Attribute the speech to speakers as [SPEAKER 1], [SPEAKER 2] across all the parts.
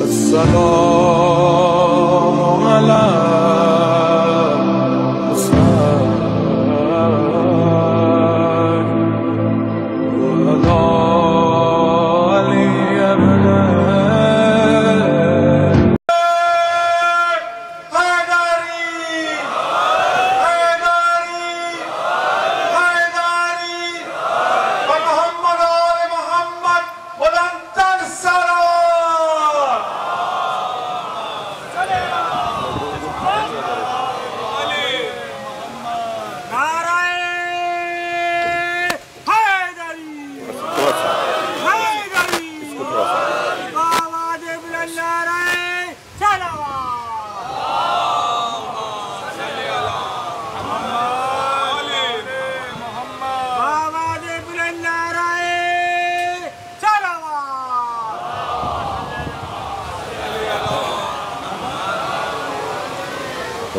[SPEAKER 1] السلام على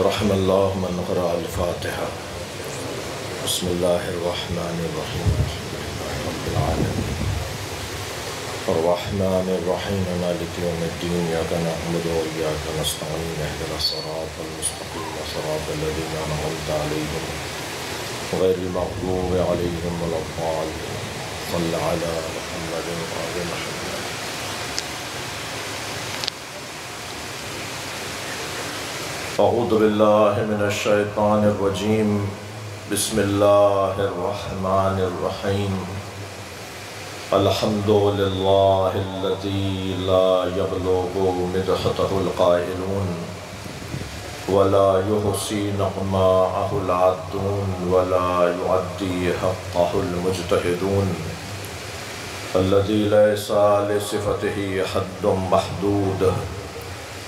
[SPEAKER 2] رحم اللہ من قرأ الفاتحہ بسم اللہ الرحمن الرحیم رب العالمین الرحمن الرحیم مالک یوم الدین ایاک نعبد و ایاک نستعین اهدنا الصراط المستقیم صراط الذین انعمت علیہم غیر المغضوب علیہم ولا الضالین صل علی محمد وآل محمد. اعوذ باللہ من الشیطان الرجیم بسم اللہ الرحمن الرحیم الحمد للہ الذی لا یبلغ مدحتہ القائلون ولا یحصی نعماءہ العادون ولا یعدی حقہ المجتہدون الذی لیس لصفتہ حد محدود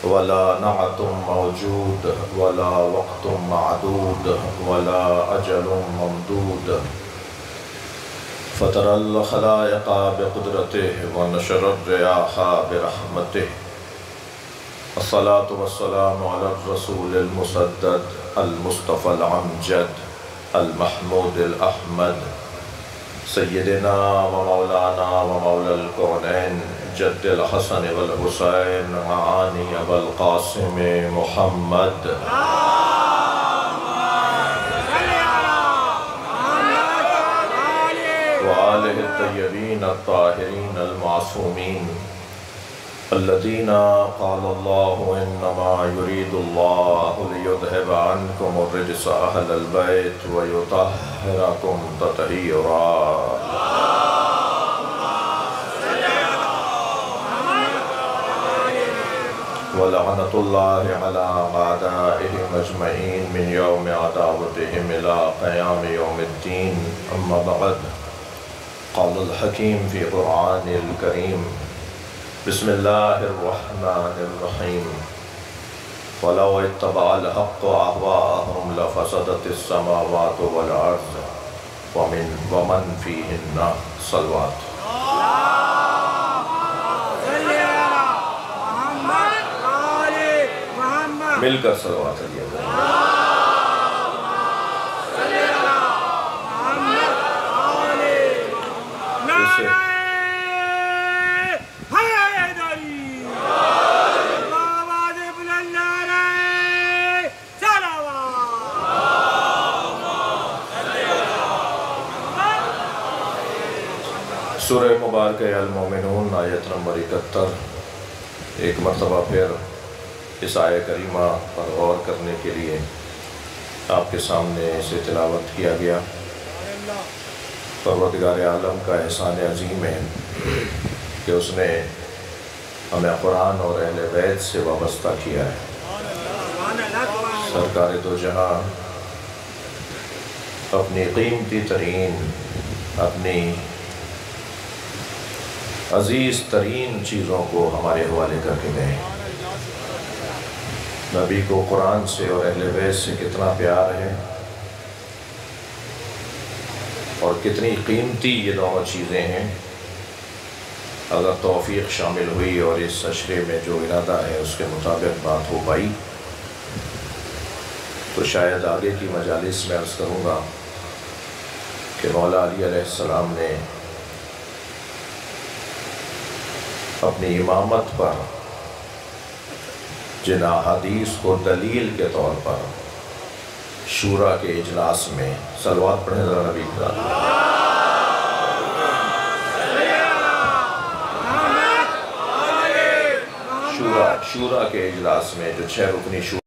[SPEAKER 2] ولا نعت موجود ولا وقت معدود ولا اجل ممدود فطر الخلائق بقدرته ونشر الرياح برحمته الصلاة والسلام على الرسول المسدد المصطفى العمجد المحمود الأحمد سیدنا و مولانا و مولا الکونین جد الحسن والحسین معانی والقاسم محمد وآلہ الطیبین الطاہرین المعصومین الذین قال اللہ انما یرید اللہ لیذہب عنکم الرجس اہل البیت ویطہرکم تطہیرا. ولعنت اللہ علی اعدائہم اجمعین من یوم عداوتہم الى قیام یوم الدین. اما بعد قال الحکیم فی قرآن الکریم بسم اللہ الرحمن الرحیم وَلَوْ اتَّبَعَ الْحَقُّ أَهْوَاءَهُمْ لَفَسَدَتِ السَّمَاوَاتُ وَالْأَرْضُ وَمَنْ فِيهِنَّ. صلوات. مل کر صلوات علیہ سورہ مبارکہ المومنون آیت نمبر 71. ایک مرتبہ پھر اس آیہ کریمہ پر غور کرنے کے لیے آپ کے سامنے اسے تلاوت کیا گیا. پروردگار عالم کا احسان عظیم ہے کہ اس نے ہمیں قرآن اور اہل بیت سے وابستہ کیا ہے. سرکار دو جہاں اپنی قیمتی ترین اپنی عزیز ترین چیزوں کو ہمارے حوالے کر کے گئے. نبی کو قرآن سے اور اہل بیت سے کتنا پیار ہے اور کتنی قیمتی یہ دونوں چیزیں ہیں. اگر توفیق شامل ہوئی اور اس عشرے میں جو ارادہ ہے اس کے مطابق بات ہو پائی تو شاید آگے کی مجالس میں عرض کروں گا کہ مولا علی علیہ السلام نے اپنی امامت پر جن احادیث کو دلیل کے طور پر شورا کے اجلاس میں صلوات پڑھیں ذرا نبی کا شورا کے اجلاس میں جو 6 رکنی شورا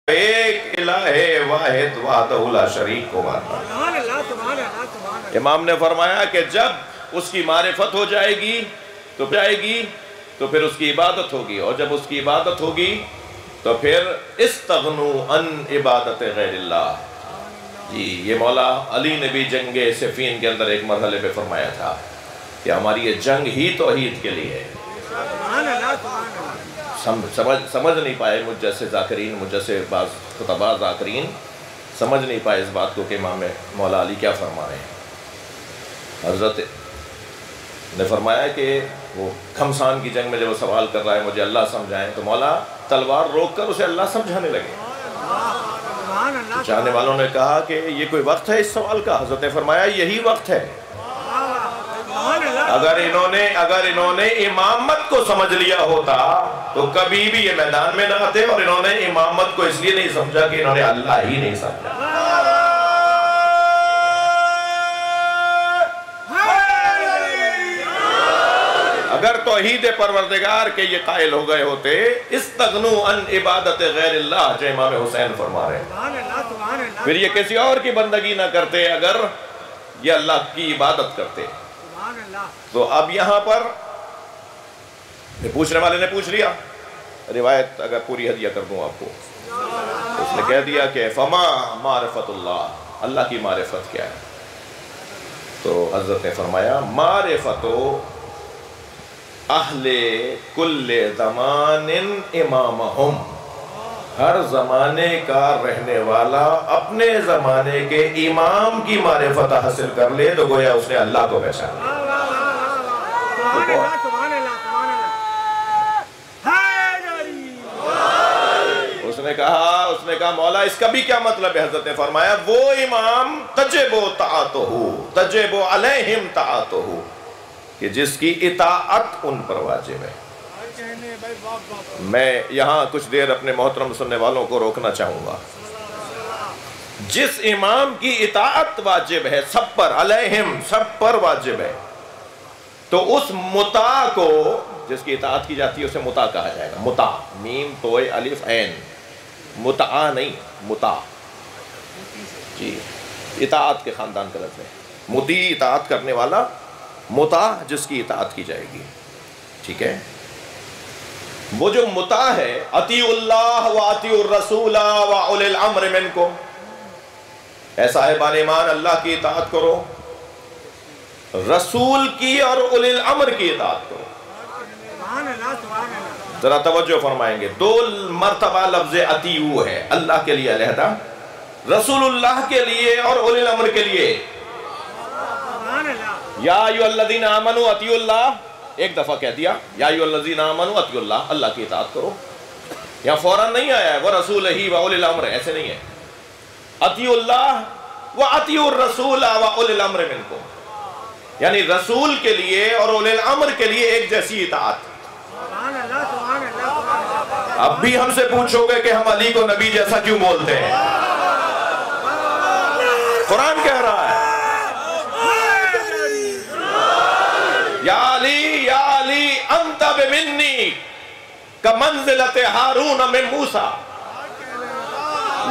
[SPEAKER 2] ایک الہ واحد وحدہ لا شریک کو ماننا۔ امام نے فرمایا کہ جب اس کی معرفت ہو جائے گی تو پھر اس کی عبادت ہوگی، اور جب اس کی عبادت ہوگی تو پھر استغنوا عن عبادت غیر اللہ۔ جی یہ مولا علی نے بھی جنگ صفین کے اندر ایک مرحلے پہ فرمایا تھا کہ ہماری یہ جنگ ہی توحید کے لیے ہے۔ سمجھ نہیں پائے مجھ جیسے ذاکرین، مجھ جیسے بعض خطباء ذاکرین سمجھ نہیں پائے اس بات کو کہ امام مولا علی کیا فرما رہے ہیں۔ حضرت نے فرمایا کہ وہ کھمسان کی جنگ میں جب وہ سوال کر رہا ہے مجھے اللہ سمجھائیں، تو مولا تلوار روک کر اسے اللہ سمجھانے لگے۔ چاہنے والوں نے کہا کہ یہ کوئی وقت ہے اس سوال کا؟ حضرت نے فرمایا یہی وقت ہے۔ اگر انہوں نے امامت کو سمجھ لیا ہوتا تو کبھی بھی یہ میدان میں نہ آتے، اور انہوں نے امامت کو اس لیے نہیں سمجھا کہ انہوں نے اللہ ہی نہیں سمجھا۔ اگر توحید پروردگار کے یہ قائل ہو گئے ہوتے، استغنوا عن عبادت غیر اللہ، جو امام حسین فرما رہے ہیں، پھر یہ کسی اور کی بندگی نہ کرتے اگر یہ اللہ کی عبادت کرتے۔ تو اب یہاں پر پوچھنے والے نے پوچھ لیا، روایت اگر پوری ہدیہ کر دوں آپ کو، اس نے کہہ دیا کہ فما معرفت اللہ، اللہ کی معرفت کیا ہے؟ تو حضرت نے فرمایا معرفت اہل کل زمان امامہم، ہر زمانے کا رہنے والا اپنے زمانے کے امام کی معرفت حاصل کر لے تو گویا اس نے اللہ کو پہچانا۔ اس نے کہا مولا اس کا بھی کیا مطلب ہے؟ حضرت نے فرمایا وہ امام تجب تجب علیہم طاعتہ، کہ جس کی اطاعت ان پر واجب ہے۔ میں یہاں کچھ دیر اپنے محترم سننے والوں کو روکنا چاہوں گا۔ جس امام کی اطاعت واجب ہے سب پر، علیہم سب پر واجب ہے، تو اس مطاع کو، جس کی اطاعت کی جاتی ہے اسے مطاع کہا جائے گا۔ مطاع، میم توئے الف عین، مطاع نہیں، مطاع جی، اطاعت کے خاندان کا لفظ ہے۔ مطیع اطاعت کرنے والا، مطاع جس کی اطاعت کی جائے گی، ٹھیک ہے۔ وہ جو مطاع ہے، اطیعوا اللہ و اطیعوا الرسول و اولی الامر منکم، اے صاحبان ایمان اللہ کی اطاعت کرو، رسول کی اور اولی الامر کی اطاعت کرو۔ ذرا توجہ فرمائیں گے، دو مرتبہ لفظ اطیعوا ہے، اللہ کے لیے علیحدہ، رسول اللہ کے لیے اور اولی الامر کے لیے۔ یا ایھا الذین آمنوا اطیعوا اللہ، ایک دفعہ کہہ دیا یا ایھا الذین آمنوا اطیعوا اللہ، اللہ کی اطاعت کرو۔ یہاں فوراً نہیں آیا ہے وہ رسول ہی و اولی الامر، ایسے نہیں ہے۔ اطیعوا اللہ و اطیعوا الرسول و اولی الامر منکم، یعنی رسول کے لیے اور اولی الامر کے لیے ایک جیسی اطاعت۔ اب بھی ہم سے پوچھو گے کہ ہم علی کو نبی جیسا کیوں بولتے ہیں؟ قرآن کہہ رہا ہے یا علی انت بمنی کمنزلت ہارون من موسیٰ،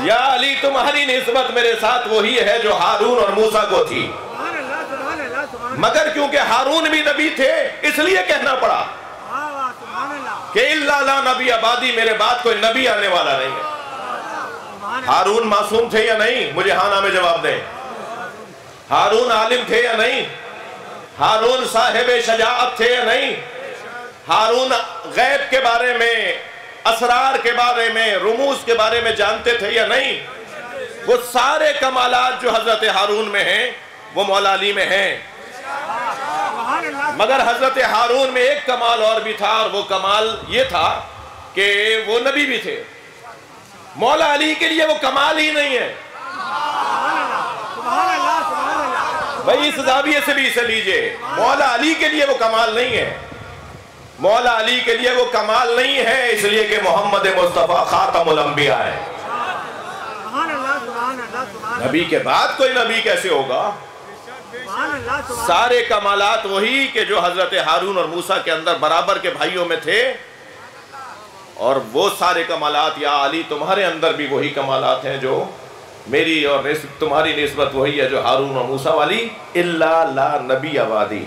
[SPEAKER 2] یا علی تمہاری نسبت میرے ساتھ وہی ہے جو ہارون اور موسیٰ کو تھی، مگر کیونکہ ہارون بھی نبی تھے اس لیے کہنا پڑا کہ الا لا نبی بعدی، میرے بعد کوئی نبی آنے والا نہیں ہے۔ ہارون معصوم تھے یا نہیں؟ مجھے ہاں نہ میں جواب دیں۔ ہارون عالم تھے یا نہیں؟ ہارون صاحب شجاعت تھے یا نہیں؟ ہارون غیب کے بارے میں، اسرار کے بارے میں، رموز کے بارے میں جانتے تھے یا نہیں؟ وہ سارے کمالات جو حضرت ہارون میں ہیں وہ مولا علی میں ہیں، مگر حضرت ہارون میں ایک کمال اور بھی تھا، اور وہ کمال یہ تھا کہ وہ نبی بھی تھے۔ مولا علی کے لیے وہ کمال ہی نہیں ہے۔ بھائی اس زاویے سے بھی اسے لیجئے، مولا علی کے لیے وہ کمال نہیں ہے۔ مولا علی کے لیے وہ کمال نہیں ہے اس لیے کہ محمد مصطفیٰ خاتم الانبیاء ہے۔ نبی کے بعد کوئی نبی کیسے ہوگا؟ سارے کمالات وہی کہ جو حضرت ہارون اور موسیٰ کے اندر برابر کے بھائیوں میں تھے، اور وہ سارے کمالات یا علی تمہارے اندر بھی وہی کمالات ہیں جو میری اور تمہاری نسبت وہی ہے جو ہارون اور موسیٰ والی، الا لا نبی بعدی۔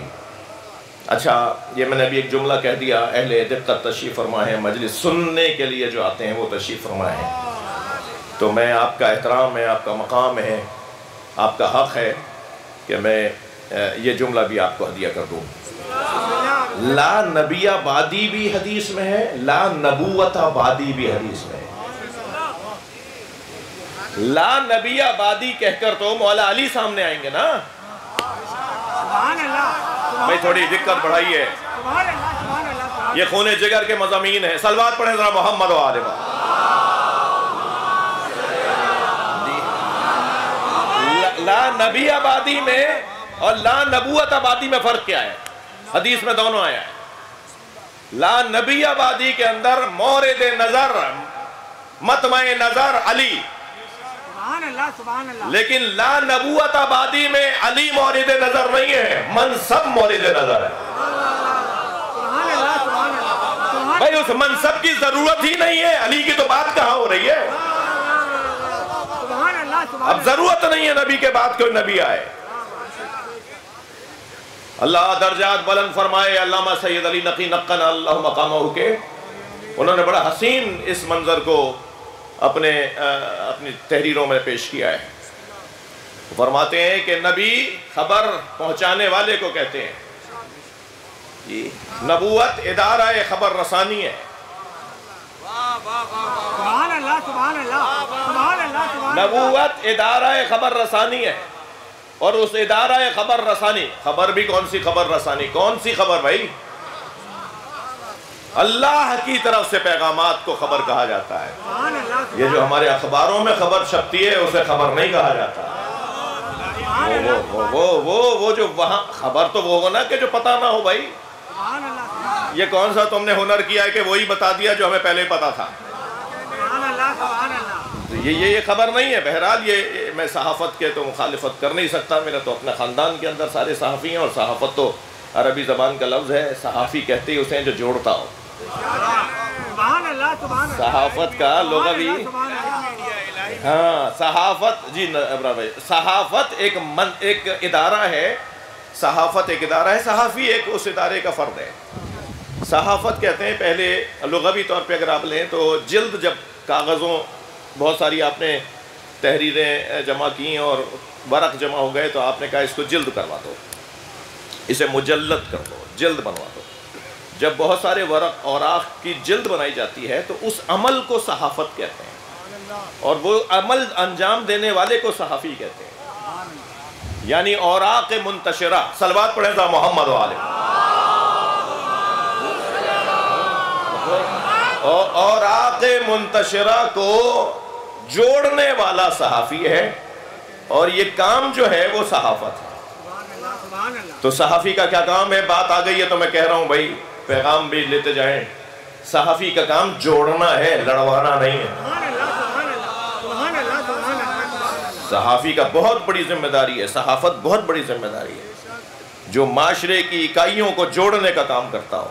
[SPEAKER 2] اچھا، یہ میں نے ابھی ایک جملہ کہہ دیا، اہل دقت تشریف فرما ہے، مجلس سننے کے لیے جو آتے ہیں وہ تشریف فرما ہے، تو میں آپ کا احترام ہے، آپ کا مقام ہے، آپ کا حق ہے کہ میں یہ جملہ بھی آپ کو ہدیہ کر دوں۔ لا نبی بعدی بھی حدیث میں ہے، لا نبوت بعدی بھی حدیث میں ہے۔ لا نبی بعدی کہہ کر تو مولا علی سامنے آئیں گے نا۔ بھائی تھوڑی دقت بڑھائی ہے، یہ خون جگر کے مضامین ہیں۔ صلوات پڑھیں ذرا محمد و آل محمد۔ لا نبی آبادی میں اور لا نبوت آبادی میں فرق کیا ہے؟ حدیث میں دونوں آیا ہے۔ لا نبی آبادی کے اندر مورد نظر، مطمع نظر علی، لیکن لا نبوت آبادی میں علی مورد نظر نہیں ہے، منصب مورد نظر ہے۔ بھائی اس منصب کی ضرورت ہی نہیں ہے، علی کی تو بات کہاں ہو رہی ہے؟ اب ضرورت نہیں ہے نبی کے بعد کوئی نبی آئے۔ اللہ درجات بلند فرمائے، علامہ سید علی نقی نقن اللہ مقامہ کے، انہوں نے بڑا حسین اس منظر کو اپنی تحریروں میں پیش کیا ہے۔ فرماتے ہیں کہ نبی خبر پہنچانے والے کو کہتے ہیں، نبوت ادارہ خبر رسانی ہے،
[SPEAKER 3] سبحان اللہ سبحان اللہ سبحان اللہ سبحان اللہ.
[SPEAKER 2] نبوت ادارہ خبر رسانی ہے، اور اس ادارہ خبر رسانی، خبر بھی کون سی خبر رسانی؟ کون سی خبر بھائی؟ اللہ کی طرف سے پیغامات کو خبر کہا جاتا ہے.
[SPEAKER 3] سبحان اللہ
[SPEAKER 2] یہ جو ہمارے اخباروں میں خبر چھپتی ہے اسے خبر نہیں کہا جاتا. وہ جو وہاں خبر تو وہ ہونا کہ جو پتہ نہ ہو بھائی.
[SPEAKER 3] سبحان اللہ
[SPEAKER 2] یہ کون سا تم نے ہنر کیا ہے کہ وہی بتا دیا جو ہمیں پہلے پتا تھا؟
[SPEAKER 3] سبحان اللہ سبحان اللہ.
[SPEAKER 2] یہ خبر نہیں ہے. بہرحال یہ میں صحافت کے تو مخالفت کر نہیں سکتا. میرا تو اپنے خاندان کے اندر سارے صحافی ہیں، اور صحافت تو عربی زبان کا لفظ ہے. صحافی کہتے ہی اسے جو جوڑتا ہو.
[SPEAKER 3] سبحان اللہ سبحان اللہ.
[SPEAKER 2] صحافت کا لغوی،
[SPEAKER 3] سبحان اللہ.
[SPEAKER 2] ہاں صحافت، جی ابراہیم بھائی، صحافت ایک ادارہ ہے. صحافت ایک ادارہ ہے، صحافی ایک اس ادارے کا فرد ہے. صحافت کہتے ہیں پہلے لغوی طور پہ اگر آپ لیں تو جلد، جب کاغذوں بہت ساری آپ نے تحریریں جمع کی اور ورق جمع ہو گئے تو آپ نے کہا اس کو جلد کروا دو، اسے مجلد کر دو، جلد بنوا دو. جب بہت سارے ورق اوراق کی جلد بنائی جاتی ہے تو اس عمل کو صحافت کہتے ہیں، اور وہ عمل انجام دینے والے کو صحافی کہتے ہیں. یعنی اوراق منتشرہ، صلوات پڑھیں ذا محمد والے. اوراق منتشرہ کو جوڑنے والا صحافی ہے، اور یہ کام جو ہے وہ صحافت ہے. تو صحافی کا کیا کام ہے؟ بات آ گئی ہے تو میں کہہ رہا ہوں بھائی، پیغام بھی لیتے جائیں. صحافی کا کام جوڑنا ہے، لڑوانا نہیں ہے. صحافی کا بہت بڑی ذمہ داری ہے. صحافت بہت بڑی ذمہ داری ہے، جو معاشرے کی اکائیوں کو جوڑنے کا کام کرتا ہو،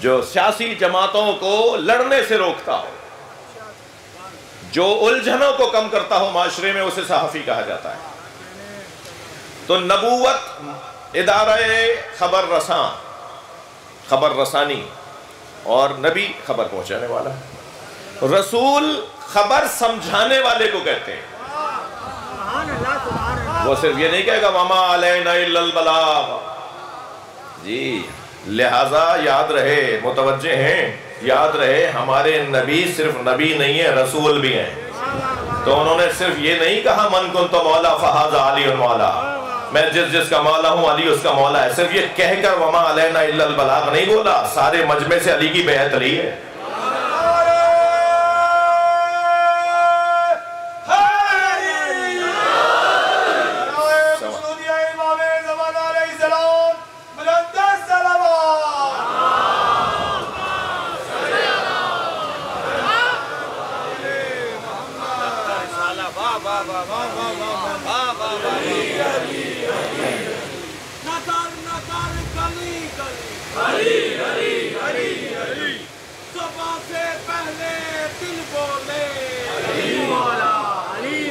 [SPEAKER 2] جو سیاسی جماعتوں کو لڑنے سے روکتا ہو، جو الجھنوں کو کم کرتا ہو معاشرے میں، اسے صحافی کہا جاتا ہے. تو نبوت ادارہ خبر رساں، خبر رسانی، اور نبی خبر پہنچانے والا. رسول خبر سمجھانے والے کو کہتے ہیں. وہ صرف یہ نہیں کہے گا وما علینا الا البلاغ. جی لہٰذا یاد رہے، متوجہ ہیں، یاد رہے ہمارے نبی صرف نبی نہیں ہے، رسول بھی ہیں. تو انہوں نے صرف یہ نہیں کہا من کنت مولا فہذا علی مولا، میں جس کا مولا ہوں علی اس کا مولا ہے. صرف یہ کہہ کر وما علینا الا البلاغ نہیں بولا، سارے مجمع سے علی کی بیعت لی ہے.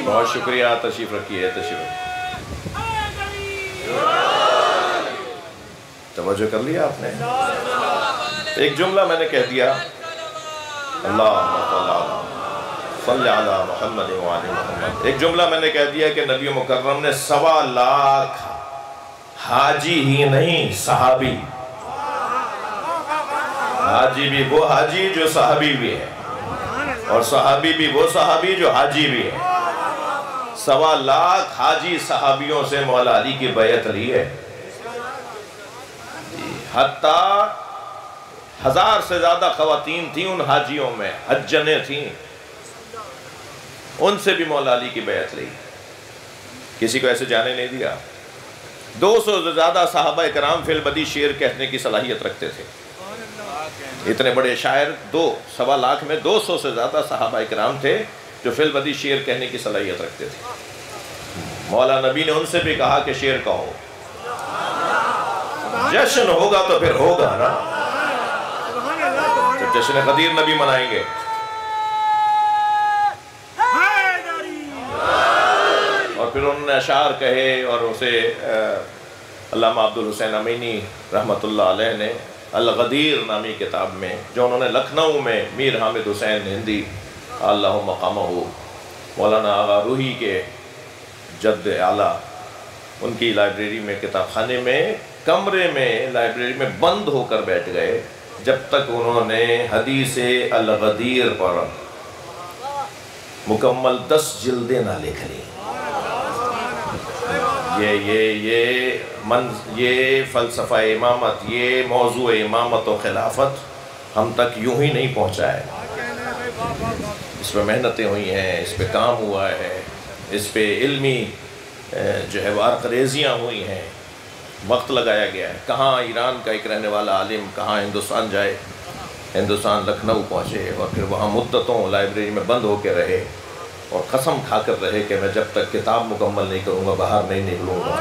[SPEAKER 2] بہت شکریہ. تشریف رکھیے، تشریف رکھیے. توجہ کر لیا آپ نے؟ ایک جملہ میں نے کہہ دیا، اللہم صلی علی محمد وعلی محمد. ایک جملہ میں نے کہہ دیا کہ نبی مکرم نے 1.25 لاکھ حاجی ہی نہیں، صحابی. حاجی بھی وہ حاجی جو صحابی بھی ہے، اور صحابی بھی وہ صحابی جو حاجی بھی ہے. 1.25 لاکھ حاجی صحابیوں سے مولا علی کی بیعت لی ہے. حتیٰ 1000 سے زیادہ خواتین تھیں ان حاجیوں میں، حجنیں تھیں، ان سے بھی مولا علی کی بیعت لی. کسی کو ایسے جانے نہیں دیا. 200 سے زیادہ صحابہ کرام فی البدی شعر کہنے کی صلاحیت رکھتے تھے. اتنے بڑے شاعر، 1.25 لاکھ میں 200 سے زیادہ صحابہ کرام تھے جو فی البدی شعر کہنے کی صلاحیت رکھتے تھے. مولا نبی نے ان سے بھی کہا کہ شعر کہو. جشن ہوگا تو پھر ہوگا نا، تو جشن غدیر نبی منائیں گے. اور پھر انہوں نے اشعار کہے، اور اسے علامہ عبدالحسین امینی رحمۃ اللہ علیہ نے الغدیر نامی کتاب میں، جو انہوں نے لکھنؤ میں میر حامد حسین ہندی اللہ مقامہ، مولانا آغا روحی کے جد اعلیٰ، ان کی لائبریری میں، کتاب خانے میں، کمرے میں، لائبریری میں بند ہو کر بیٹھ گئے. جب تک انہوں نے حدیث الغدیر پر مکمل 10 جلدیں نہ لکھ لی۔ یہ فلسفہ امامت، یہ موضوع امامت و خلافت ہم تک یوں ہی نہیں پہنچا ہے۔ اس پہ محنتیں ہوئی ہیں، اس پہ کام ہوا ہے، اس پہ علمی جو ہے وارق ریزیاں ہوئی ہیں، وقت لگایا گیا ہے۔ کہاں ایران کا ایک رہنے والا عالم کہاں ہندوستان جائے، ہندوستان لکھنؤ پہنچے اور پھر وہاں مدتوں لائبریری میں بند ہو کے رہے اور قسم کھا کر رہے کہ میں جب تک کتاب مکمل نہیں کروں گا باہر نہیں نکلوں گا۔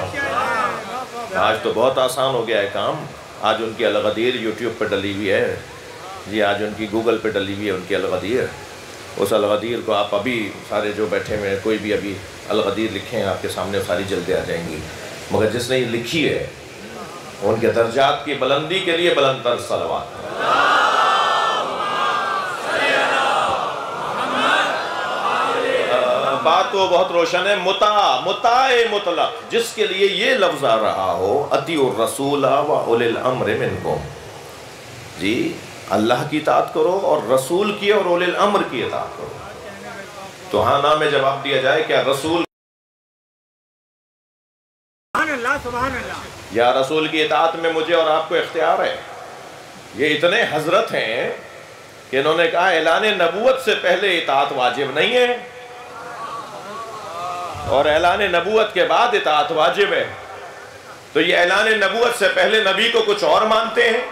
[SPEAKER 2] آج تو بہت آسان ہو گیا ہے کام، آج ان کی الغدیر یوٹیوب پہ ڈلی ہوئی ہے جی، آج ان کی گوگل پہ ڈلی ہوئی ہے ان کی الغدیر۔ اس الغدیر کو آپ ابھی سارے جو بیٹھے ہوئے کوئی بھی ابھی الغدیر لکھیں، آپ کے سامنے ساری جلدیں آ جائیں گی۔ مگر جس نے یہ لکھی ہے ان کے درجات کی بلندی کے لیے بلند تر صلوات۔ بات تو بہت روشن ہے، مطاع مطلق، جس کے لیے یہ لفظ آ رہا ہو اطیعوا الرسول و اولی الامر منکم، جی اللہ کی اطاعت کرو اور رسول کی اور اولی الامر کی اطاعت کرو۔ تو ہاں نہ میں جواب دیا جائے کیا رسول
[SPEAKER 3] سبحان اللہ،
[SPEAKER 2] یا رسول کی اطاعت میں مجھے اور آپ کو اختیار ہے؟ یہ اتنے حضرت ہیں کہ انہوں نے کہا اعلان نبوت سے پہلے اطاعت واجب نہیں ہے اور اعلان نبوت کے بعد اطاعت واجب ہے۔ تو یہ اعلان نبوت سے پہلے نبی کو کچھ اور مانتے ہیں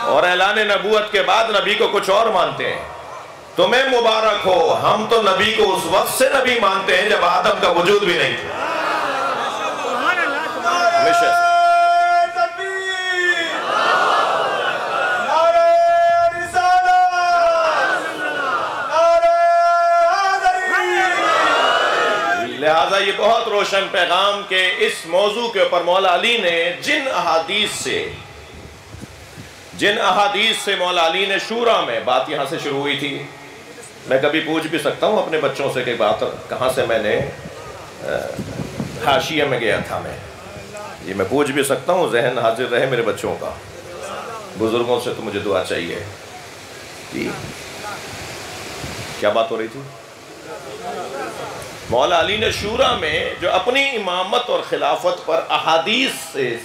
[SPEAKER 2] اور اعلان نبوت کے بعد نبی کو کچھ اور مانتے ہیں۔ تمہیں مبارک ہو، ہم تو نبی کو اس وقت سے نبی مانتے ہیں جب آدم کا وجود بھی نہیں تھا۔ لہٰذا یہ بہت روشن پیغام کہ اس موضوع کے اوپر مولا علی نے جن احادیث سے مولا علی نے شورا میں، بات یہاں سے شروع ہوئی تھی، میں کبھی پوچھ بھی سکتا ہوں اپنے بچوں سے کہ بات کہاں سے میں نے حاشیہ میں گیا تھا، یہ میں پوچھ بھی سکتا ہوں، ذہن حاضر رہے میرے بچوں کا۔ بزرگوں سے تو مجھے دعا چاہیے جی۔ کیا بات ہو رہی تھی؟ مولا علی نے شورا میں جو اپنی امامت اور خلافت پر احادیث سے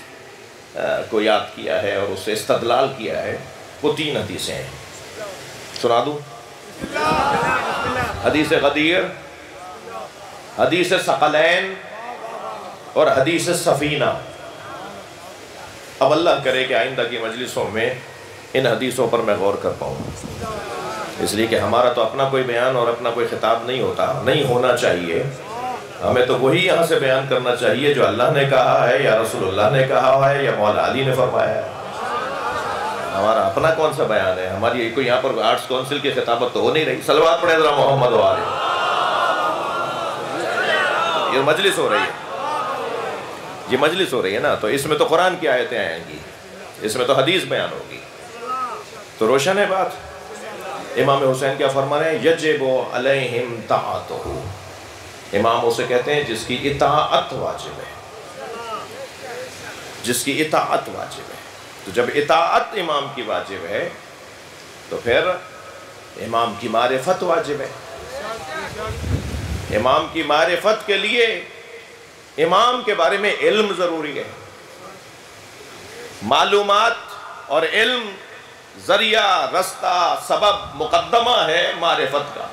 [SPEAKER 2] کو یاد کیا ہے اور اس سے استدلال کیا ہے، وہ 3 حدیثیں ہیں، سنا دوں؟ حدیث غدیر، حدیث ثقلین اور حدیث سفینہ۔ اب اللہ کرے کہ آئندہ کی مجلسوں میں ان حدیثوں پر میں غور کر پاؤں، اس لیے کہ ہمارا تو اپنا کوئی بیان اور اپنا کوئی خطاب نہیں ہوتا، نہیں ہونا چاہیے۔ ہمیں تو وہی یہاں سے بیان کرنا چاہیے جو اللہ نے کہا ہے یا رسول اللہ نے کہا ہے یا مولا علی نے فرمایا ہے۔ ہمارا اپنا کون سا بیان ہے؟ ہماری کوئی یہاں پر آرٹس کونسل کی خطابت تو ہو نہیں رہی۔ صلوات پڑھیں ذرا محمد و آلہ۔ یہ مجلس ہو رہی ہے، یہ مجلس ہو رہی ہے نا، تو اس میں تو قرآن کی آیتیں آئیں گی، اس میں تو حدیث بیان ہوگی، تو روشن ہے بات۔ امام حسین کیا فرما رہے ہیں؟ یجب علیہم طاعتہ، امام اسے کہتے ہیں جس کی اطاعت واجب ہے، جس کی اطاعت واجب ہے۔ تو جب اطاعت امام کی واجب ہے تو پھر امام کی معرفت واجب ہے۔ امام کی معرفت کے لیے امام کے بارے میں علم ضروری ہے۔ معلومات اور علم ذریعہ، رستہ، سبب، مقدمہ ہے معرفت کا۔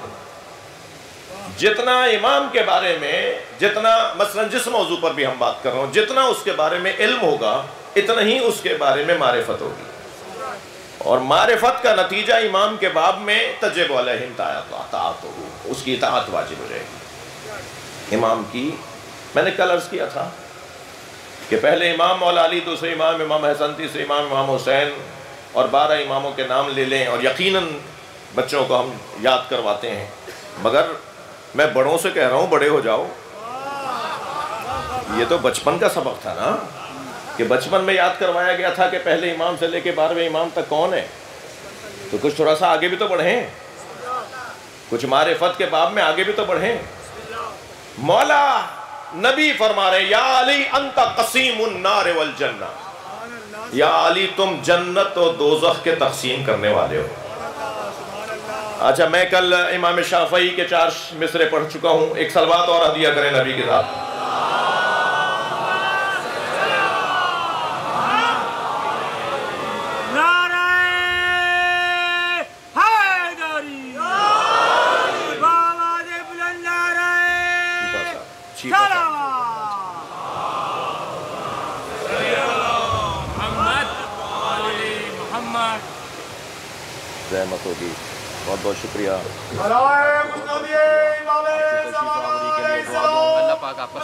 [SPEAKER 2] جتنا امام کے بارے میں، جتنا مثلا جس موضوع پر بھی ہم بات کر رہے ہوں، جتنا اس کے بارے میں علم ہوگا اتنا ہی اس کے بارے میں معرفت ہوگی، اور معرفت کا نتیجہ امام کے باب میں تجب علیہم طاعتہ، اس کی اطاعت واجب ہو جائے گی امام کی۔ میں نے کل عرض کیا تھا کہ پہلے امام مولا علی، دوسرے امام امام حسن، تیسرے امام حسین، اور 12 اماموں کے نام لے لیں اور یقیناً بچوں کو ہم یاد کرواتے ہیں، مگر میں بڑوں سے کہہ رہا ہوں بڑے ہو جاؤ۔ یہ تو بچپن کا سبق تھا نا، کہ بچپن میں یاد کروایا گیا تھا کہ پہلے امام سے لے کے 12ویں امام تک کون ہے، تو کچھ تھوڑا سا آگے بھی تو بڑھیں، کچھ معرفت کے باب میں آگے بھی تو بڑھیں۔ مولا نبی فرما رہے یا علی انت قسیم النار والجنہ، یا علی تم جنت و دوزخ کے تقسیم کرنے والے ہو. اچھا میں کل امام شافعی کے 4 مصرے پڑھ چکا ہوں. ایک صلوات اور ہدیہ کریں نبی کے ساتھ. رحمت ہوگی. بہت بہت شکریہ.
[SPEAKER 4] اللہ پاک آپ کا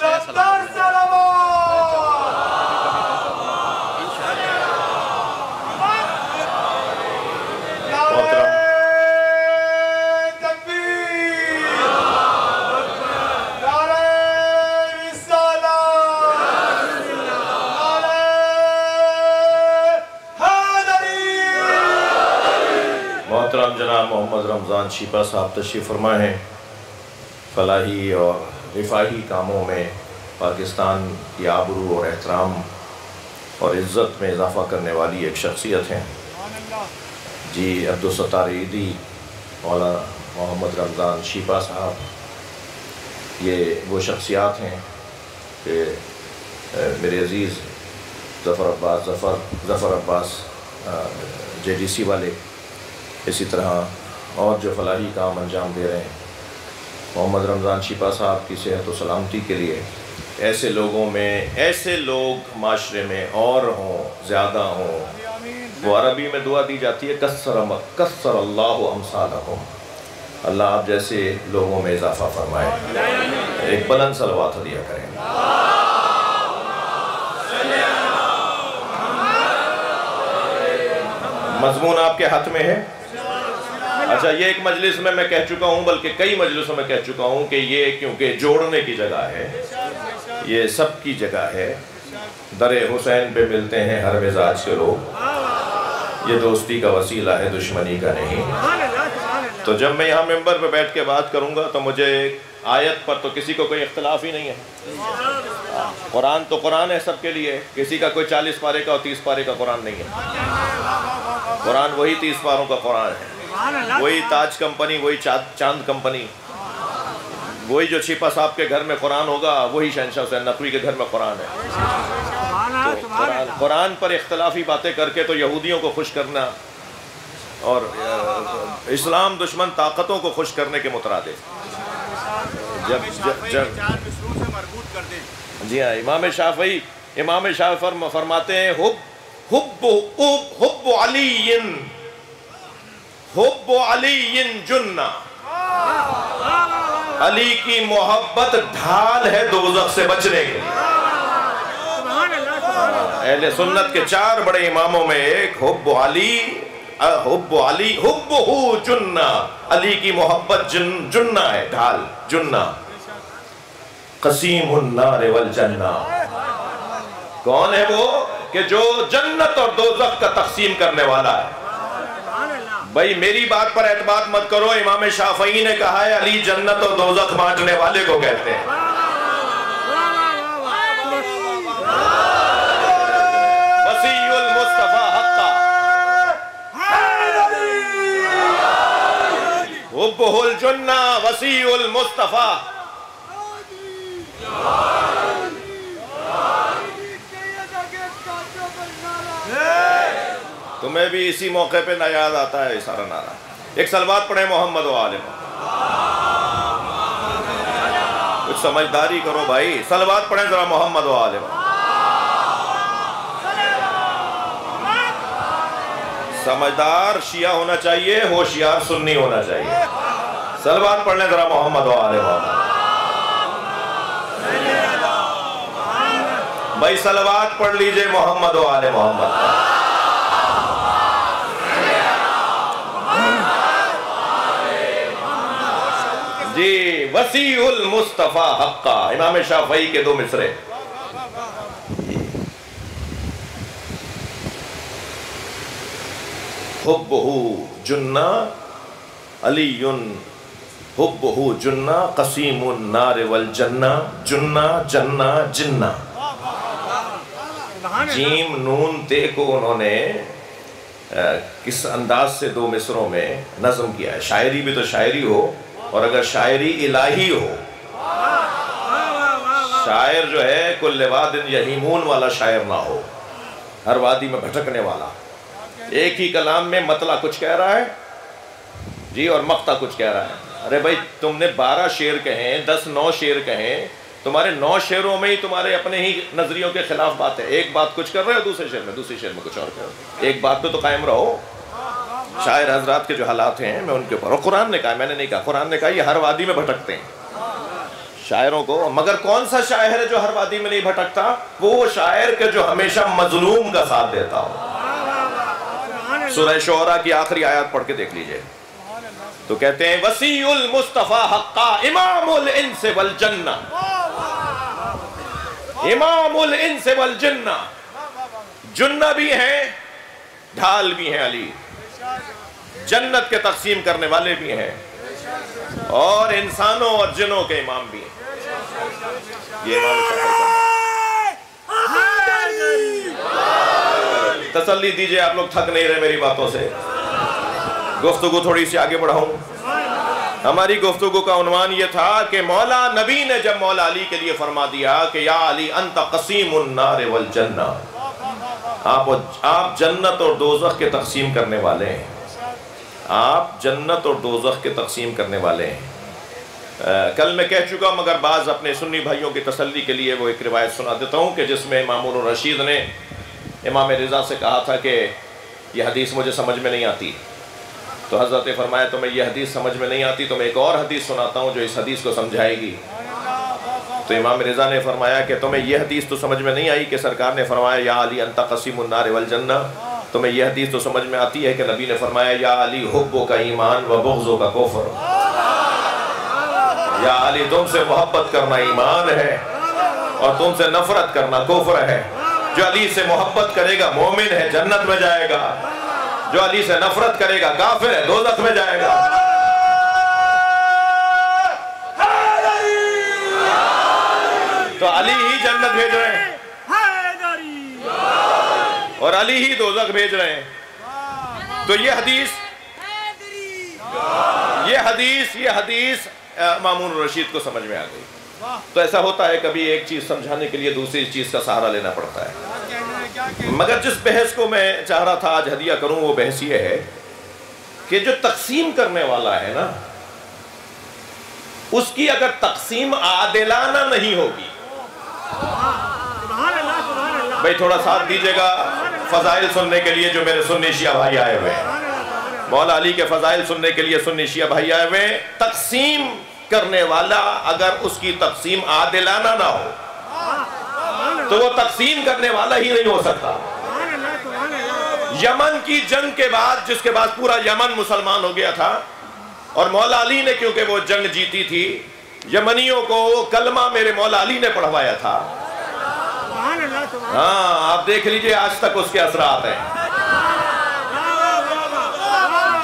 [SPEAKER 2] محترم جناب محمد رمضان شیپا صاحب تشریف فرما ہیں. فلاحی اور رفاہی کاموں میں پاکستان کی آبرو اور احترام اور عزت میں اضافہ کرنے والی ایک شخصیت ہیں. جی عبدالستار عیدی مولانا محمد رمضان شیپا صاحب یہ وہ شخصیات ہیں کہ میرے عزیز ظفر عباس JDC والے، اسی طرح اور جو فلاحی کام انجام دے رہے ہیں، محمد رمضان شیپا صاحب کی صحت و سلامتی کے لیے ایسے لوگوں میں ایسے لوگ معاشرے میں اور ہوں، زیادہ ہوں. وہ عربی میں دعا دی جاتی ہے کثر اللہ امثالکم، اللہ آپ جیسے لوگوں میں اضافہ فرمائے. ایک بلند صلوات ہدیہ کریں. مضمون آپ کے ہاتھ میں ہے. اچھا یہ ایک مجلس میں کہہ چکا ہوں، بلکہ کئی مجلسوں میں کہہ چکا ہوں کہ یہ کیونکہ جوڑنے کی جگہ ہے، یہ سب کی جگہ ہے. در حسین پہ ملتے ہیں ہر مزاج کے لوگ، یہ دوستی کا وسیلہ ہے، دشمنی کا نہیں. تو جب میں یہاں ممبر پہ بیٹھ کے بات کروں گا تو مجھے آیت پر تو کسی کو کوئی اختلاف ہی نہیں ہے. قرآن تو قرآن ہے سب کے لیے، کسی کا کوئی 40 پارے کا اور 30 پارے کا قرآن نہیں ہے. قرآن وہی 30 پاروں کا قرآن ہے، وہی تاج کمپنی، وہی چاند کمپنی، وہی جو شیپا صاحب کے گھر میں قرآن ہوگا وہی شہنشاہ حسین نقوی کے گھر میں قرآن ہے. تو قرآن پر اختلافی باتیں کر کے تو یہودیوں کو خوش کرنا اور اسلام دشمن طاقتوں کو خوش کرنے کے مترادف. جی ہاں، امام شافعی فرماتے ہیں حب علی جنہ، علی کی محبت ڈھال ہے دوزخ سے بچنے کے. اہل سنت کے 4 بڑے اماموں میں ایک حبہ جنہ، علی کی محبت جنہ ہے، ڈھال جنہ. قسیم النار والجنہ، کون ہے وہ کہ جو جنت اور دوزخ کا تقسیم کرنے والا ہے. بھائی میری بات پر اعتماد مت کرو، امام شافعی نے کہا ہے علی جنت اور دوزخ بانٹنے والے کو کہتے ہیں. وسیع المصطفیٰ حقا، حبہ الجنہ وسیع المصطفیٰ. تمہیں بھی اسی موقع پہ نہ یاد آتا ہے سارا نعرہ. ایک صلوات پڑھیں محمد و آل محمد. کچھ سمجھداری کرو بھائی، صلوات پڑھیں ذرا محمد و آل محمد. سمجھدار شیعہ ہونا چاہیے، ہوشیار سنی ہونا چاہیے. صلوات پڑھ لیں ذرا محمد و آل محمد. بھائی صلوات پڑھ لیجئے محمد و آل محمد. جی وسیع المصطفیٰ حقا، امام شافعی کے 2 مصرے. حبہ جنہ علی حبہ جنہ قسیم النار والجنہ، جنہ جنہ جنہ. جیم نون تے کو انہوں نے کس انداز سے دو مصروں میں نظم کیا ہے. شاعری بھی تو شاعری ہو، اور اگر شاعری الہی ہو، شاعر جو ہے کل واد یہیمون والا شاعر نہ ہو، ہر وادی میں بھٹکنے والا. ایک ہی کلام میں مطلع کچھ کہہ رہا ہے جی اور مقطع کچھ کہہ رہا ہے. ارے بھائی تم نے 12 شعر کہیں، 9 شعر کہیں، تمہارے 9 شعروں میں ہی تمہارے اپنے ہی نظریوں کے خلاف بات ہے. ایک بات کچھ کر رہے ہو، دوسرے شعر میں کچھ اور کر رہے ہو. ایک بات پہ تو قائم رہو. شاعر حضرات کے جو حالات ہیں میں ان کے اوپر، اور قرآن نے کہا، میں نے نہیں کہا، قرآن نے کہا یہ ہر وادی میں بھٹکتے ہیں شاعروں کو. مگر کون سا شاعر ہے جو ہر وادی میں نہیں بھٹکتا؟ وہ شاعر کے جو ہمیشہ مظلوم کا ساتھ دیتا ہو. سورہ شعراء کی آخری آیات پڑھ کے دیکھ لیجئے تو کہتے ہیں وسیع المصطفیٰ حقا امام الانس والجنہ. امام الانس والجنہ، جنہ بھی ہیں ڈھال بھی ہیں علی، جنت کے تقسیم کرنے والے بھی ہیں، اور انسانوں اور جنوں کے امام بھی ہیں. یہ امام شافعی. تسلی دیجئے، آپ لوگ تھک نہیں رہے میری باتوں سے. گفتگو تھوڑی سی آگے بڑھاؤں. ہماری گفتگو کا عنوان یہ تھا کہ مولا نبی نے جب مولا علی کے لیے فرما دیا کہ یا علی انت قسیم النار والجنہ، آپ جنت اور دوزخ کے تقسیم کرنے والے ہیں. آپ جنت اور دوزخ کے تقسیم کرنے والے ہیں. کل میں کہہ چکا مگر بعض اپنے سنی بھائیوں کی تسلی کے لیے وہ ایک روایت سنا دیتا ہوں کہ جس میں مامون الرشید نے امام رضا سے کہا تھا کہ یہ حدیث مجھے سمجھ میں نہیں آتی. تو حضرت نے فرمایا تمہیں یہ حدیث سمجھ میں نہیں آتی تو میں ایک اور حدیث سناتا ہوں جو اس حدیث کو سمجھائے گی. تو امام رضا نے فرمایا کہ تمہیں یہ حدیث تو سمجھ میں نہیں آئی کہ سرکار نے فرمایا یا علی انت قسیم النار والجنہ. تمہیں یہ حدیث تو سمجھ میں آتی ہے کہ نبی نے فرمایا یا علی حبو کا ایمان و بغضو کا کفر. یا علی تم سے محبت کرنا ایمان ہے اور تم سے نفرت کرنا کفر ہے. جو علی سے محبت کرے گا مومن ہے، جنت میں جائے گا. جو علی سے نفرت کرے گا کافر ہے، دوزخ میں جائے گا. تو علی ہی جنت بھیج رہے ہیں اور علی ہی دوزخ بھیج رہے ہیں. تو یہ حدیث مامون الرشید کو سمجھ میں آ گئی. تو ایسا ہوتا ہے کبھی ایک چیز سمجھانے کے لیے دوسری چیز کا سہارا لینا پڑتا ہے. مگر جس بحث کو میں چاہ رہا تھا آج ہدیہ کروں وہ بحث یہ ہے کہ جو تقسیم کرنے والا ہے نا، اس کی اگر تقسیم عادلانہ نہیں ہوگی. بھائی تھوڑا ساتھ دیجئے گا فضائل سننے کے لیے جو میرے سنی شیعہ بھائی آئے ہوئے ہیں. مولا علی کے فضائل سننے کے لیے سنی شیعہ بھائی آئے ہوئے ہیں. تقسیم کرنے والا اگر اس کی تقسیم عادلانہ نہ ہو تو وہ تقسیم کرنے والا ہی نہیں ہو سکتا. یمن کی جنگ کے بعد جس کے بعد پورا یمن مسلمان ہو گیا تھا اور مولا علی نے کیونکہ وہ جنگ جیتی تھی، یمنیوں کو کلمہ میرے مولا علی نے پڑھوایا تھا. ہاں آپ دیکھ لیجئے آج تک اس کے اثرات ہیں.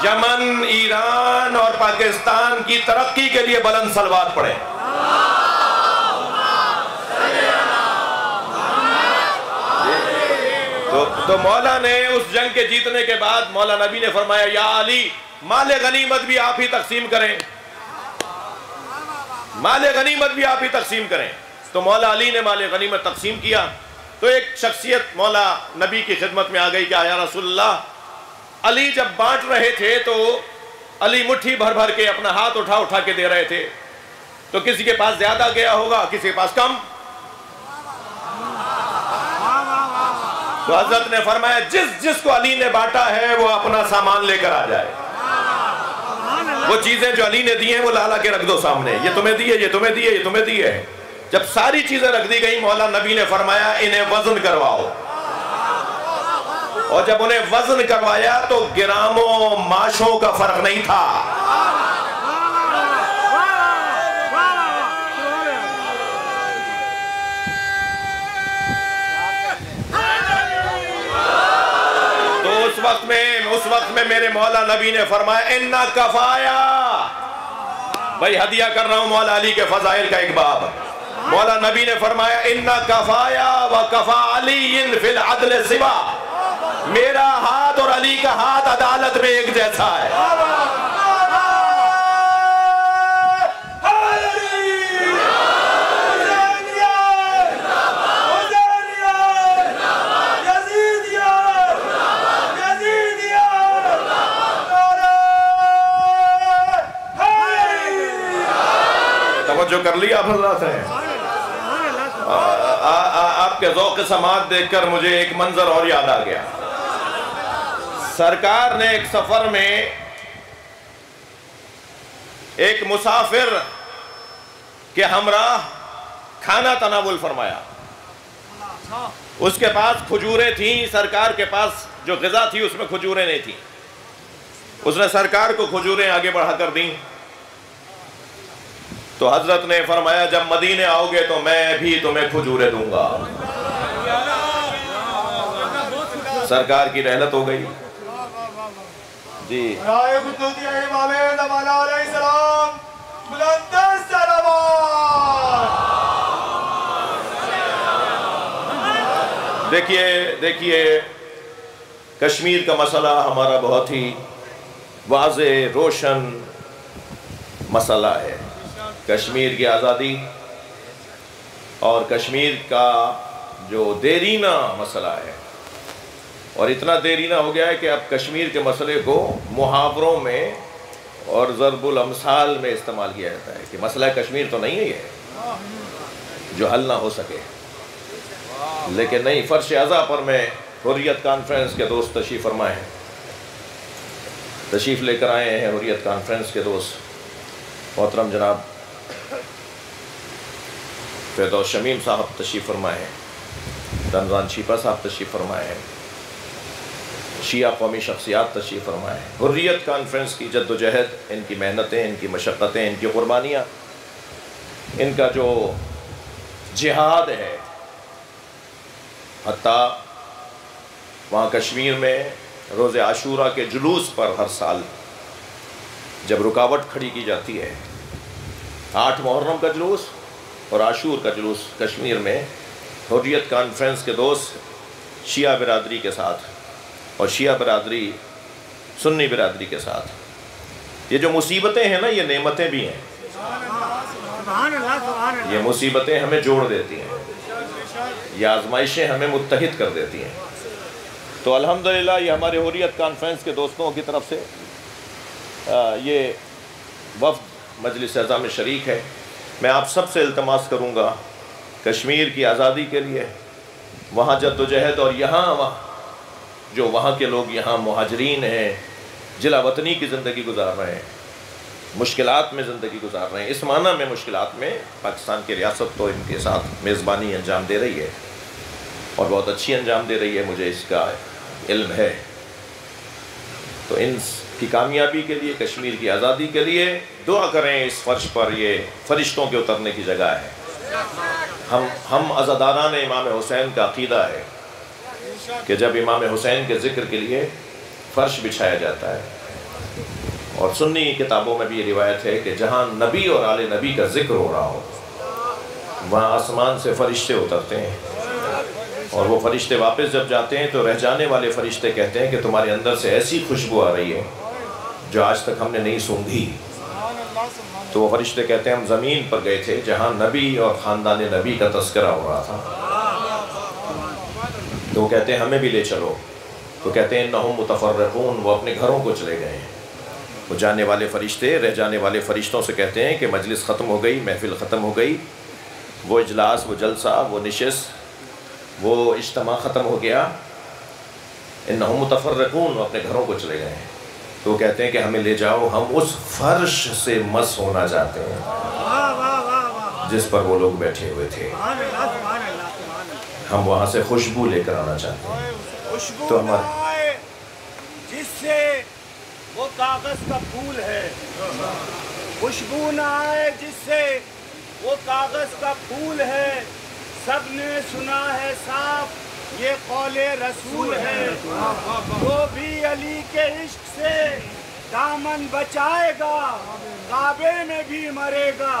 [SPEAKER 2] یمن، ایران اور پاکستان کی ترقی کے لیے بلند صلوات پڑھیں. تو مولا نے اس جنگ کے جیتنے کے بعد مولا نبی نے فرمایا یا علی مال غنیمت بھی آپ ہی تقسیم کریں، مال غنیمت بھی آپ ہی تقسیم کریں. تو مولا علی نے مال غنیمت تقسیم کیا. تو ایک شخصیت مولا نبی کی خدمت میں آ گئی کہ یا رسول اللہ، علی جب بانٹ رہے تھے تو علی مٹھی بھر بھر کے اپنا ہاتھ اٹھا کے دے رہے تھے، تو کسی کے پاس زیادہ گیا ہوگا کسی کے پاس کم. تو حضرت نے فرمایا جس کو علی نے بانٹا ہے وہ اپنا سامان لے کر آ جائے. وہ چیزیں جو علی نے دی ہیں وہ لا کے رکھ دو سامنے، یہ تمہیں دی ہے، یہ تمہیں دی ہے، یہ تمہیں دی ہے. جب ساری چیزیں رکھ دی گئی مولا نبی نے فرمایا انہیں وزن کرواؤ. اور جب انہیں وزن کروایا تو گراموں ماشوں کا فرق نہیں تھا. تو اس وقت میں میرے مولا نبی نے فرمایا اِنَّا کفایا. بھائی ہدیہ کر رہا ہوں مولا علی کے فضائل کا ایک باب. مولا نبی نے فرمایا اِنَّا کَفَايَا وَكَفَا عَلِيٍّ فِي الْعَدْلِ سِوَا، میرا ہاتھ اور علی کا ہاتھ عدالت میں ایک جیسا ہے۔ جو کر لیا آپ حضرات ہیں۔ آپ کے ذوق سماعت دیکھ کر مجھے ایک منظر اور یاد آ گیا۔ سرکار نے ایک سفر میں ایک مسافر کے ہمراہ کھانا تناول فرمایا۔ اس کے پاس کھجوریں تھیں، سرکار کے پاس جو غذا تھی اس میں کھجوریں نہیں تھیں۔ اس نے سرکار کو کھجوریں آگے بڑھا کر دیں تو حضرت نے فرمایا جب مدینے آؤ گے تو میں بھی تمہیں کھجوریں دوں گا۔ سرکار کی رحلت ہو گئی جی۔
[SPEAKER 4] رائے خطوطی امام زمانہ علیہ السلام بلند سلامات۔
[SPEAKER 2] دیکھیے کشمیر کا مسئلہ ہمارا بہت ہی واضح روشن مسئلہ ہے۔ کشمیر کی آزادی اور کشمیر کا جو دیرینہ مسئلہ ہے، اور اتنا دیرینہ ہو گیا ہے کہ اب کشمیر کے مسئلے کو محاوروں میں اور ضرب الامثال میں استعمال کیا جاتا ہے کہ مسئلہ کشمیر تو نہیں ہے یہ جو حل نہ ہو سکے، لیکن نہیں، فرش اعضا پر میں حریت کانفرنس کے دوست تشریف فرمائے ہیں، تشریف لے کر آئے ہیں حریت کانفرنس کے دوست محترم جناب فردوس شمیم صاحب تشریف فرمائے ہیں، رمضان شیپا صاحب تشریف فرمائے ہیں، شیعہ قومی شخصیات تشریف فرمائے ہیں۔ حریت کانفرنس کی جد و جہد، ان کی محنتیں، ان کی مشقتیں، ان کی قربانیاں، ان کا جو جہاد ہے، حتیٰ وہاں کشمیر میں روز عاشورہ کے جلوس پر ہر سال جب رکاوٹ کھڑی کی جاتی ہے، 8 محرم کا جلوس اور عاشور کا جلوس کشمیر میں حریت کانفرنس کے دوست شیعہ برادری کے ساتھ اور شیعہ برادری سنی برادری کے ساتھ، یہ جو مصیبتیں ہیں نا یہ نعمتیں بھی ہیں، یہ مصیبتیں ہمیں جوڑ دیتی ہیں، یہ آزمائشیں ہمیں متحد کر دیتی ہیں۔ تو الحمدللہ یہ ہمارے حریت کانفرنس کے دوستوں کی طرف سے یہ وفد مجلس اعظم میں شریک ہے۔ میں آپ سب سے التماس کروں گا کشمیر کی آزادی کے لیے وہاں جد و جہد، اور یہاں جو وہاں کے لوگ یہاں مہاجرین ہیں، جلا وطنی کی زندگی گزار رہے ہیں، مشکلات میں زندگی گزار رہے ہیں، اس معنی میں مشکلات میں پاکستان کی ریاست تو ان کے ساتھ میزبانی انجام دے رہی ہے اور بہت اچھی انجام دے رہی ہے، مجھے اس کا علم ہے۔ تو ان کی کامیابی کے لیے، کشمیر کی آزادی کے لیے دعا کریں۔ اس فرش پر یہ فرشتوں کے اترنے کی جگہ ہے۔ ہم عزاداران امام حسین کا عقیدہ ہے کہ جب امام حسین کے ذکر کے لیے فرش بچھایا جاتا ہے، اور سنی کتابوں میں بھی یہ روایت ہے کہ جہاں نبی اور آل نبی کا ذکر ہو رہا ہو وہاں آسمان سے فرشتے اترتے ہیں، اور وہ فرشتے واپس جب جاتے ہیں تو رہ جانے والے فرشتے کہتے ہیں کہ تمہارے اندر سے ایسی خوشبو آ رہی ہے جو آج تک ہم نے نہیں سونگھی۔ تو وہ فرشتے کہتے ہیں ہم زمین پر گئے تھے جہاں نبی اور خاندان نبی کا تذکرہ ہو رہا تھا، تو وہ کہتے ہیں ہمیں بھی لے چلو۔ تو کہتے ہیں انہم متفرقون، وہ اپنے گھروں کو چلے گئے ہیں۔ وہ جانے والے فرشتے رہ جانے والے فرشتوں سے کہتے ہیں کہ مجلس ختم ہو گئی، محفل ختم ہو گئی، وہ اجلاس، وہ جلسہ، وہ نشست، وہ اجتماع ختم ہو گیا، انہم متفرقون، وہ اپنے گھروں کو چلے گئے ہیں۔ تو وہ کہتے ہیں کہ ہمیں لے جاؤ، ہم اس فرش سے مس ہونا چاہتے ہیں جس پر وہ لوگ بیٹھے ہوئے تھے، ہم وہاں سے خوشبو لے کر آنا چاہتے ہیں۔
[SPEAKER 3] خوشبو نہ آئے جس سے وہ کاغذ کا پھول ہے، خوشبو نہ آئے جس سے وہ کاغذ کا پھول ہے، سب نے سنا ہے صاف یہ قول رسول ہے، جو بھی علی کے عشق سے دامن بچائے گا کعبے میں بھی مرے گا،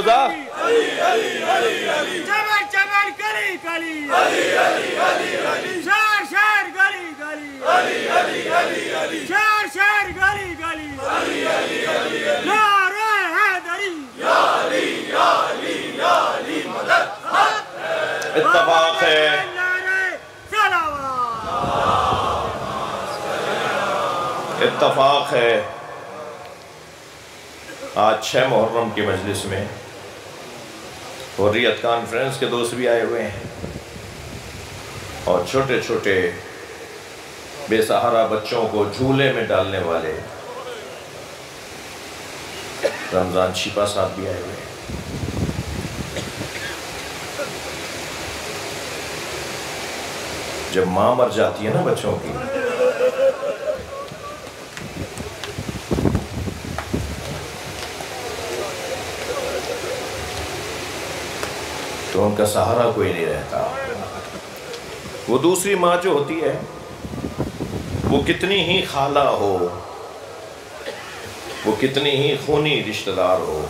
[SPEAKER 2] روزہ
[SPEAKER 3] چمن چمن گلی گلی شہر شہر گلی گلی شہر شہر گلی گلی نعرہ حیدری
[SPEAKER 2] اتفاق ہے
[SPEAKER 3] نعرہ صلوات
[SPEAKER 2] اتفاق ہے آج 6 محرم کی مجلس میں حریت کانفرنس کے دوست بھی آئے ہوئے ہیں اور چھوٹے چھوٹے بے سہارا بچوں کو جھولے میں ڈالنے والے رمضان شیپا صاحب بھی آئے ہوئے ہیں۔ جب ماں مر جاتی ہے نا بچوں کی تو ان کا سہارا کوئی نہیں رہتا۔ وہ دوسری ماں جو ہوتی ہے وہ کتنی ہی خالہ ہو، وہ کتنی ہی خونی رشتہ دار ہو،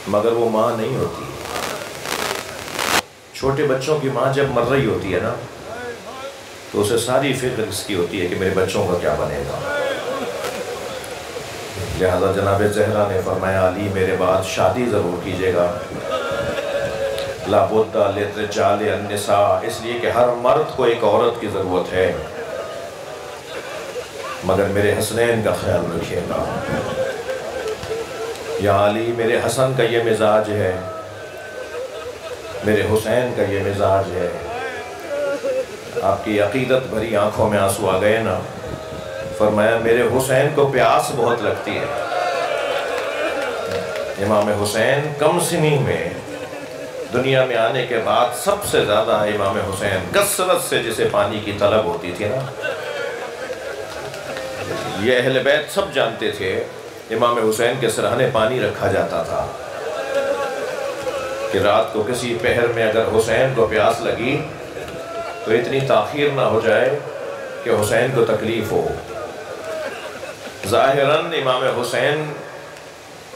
[SPEAKER 2] مگر وہ ماں نہیں ہوتی۔ چھوٹے بچوں کی ماں جب مر رہی ہوتی ہے نا تو اسے ساری فکر اس کی ہوتی ہے کہ میرے بچوں کا کیا بنے گا۔ لہذا جناب زہرا نے فرمایا علی میرے بعد شادی ضرور کیجیے گا، لابد للرجال النساء، اس لیے کہ ہر مرد کو ایک عورت کی ضرورت ہے، مگر میرے حسنین کا خیال رکھیے گا۔ یا علی میرے حسن کا یہ مزاج ہے، میرے حسین کا یہ مزاج ہے۔ آپ کی عقیدت بھری آنکھوں میں آنسو آ گئے نا، فرمایا میرے حسین کو پیاس بہت لگتی ہے۔ امام حسین کم سنی میں دنیا میں آنے کے بعد سب سے زیادہ امام حسین کثرت سے جسے پانی کی طلب ہوتی تھی نا، یہ اہل بیت سب جانتے تھے امام حسین کے سرہانے پانی رکھا جاتا تھا کہ رات کو کسی پہر میں اگر حسین کو پیاس لگی تو اتنی تاخیر نہ ہو جائے کہ حسین کو تکلیف ہو۔ ظاہراً امام حسین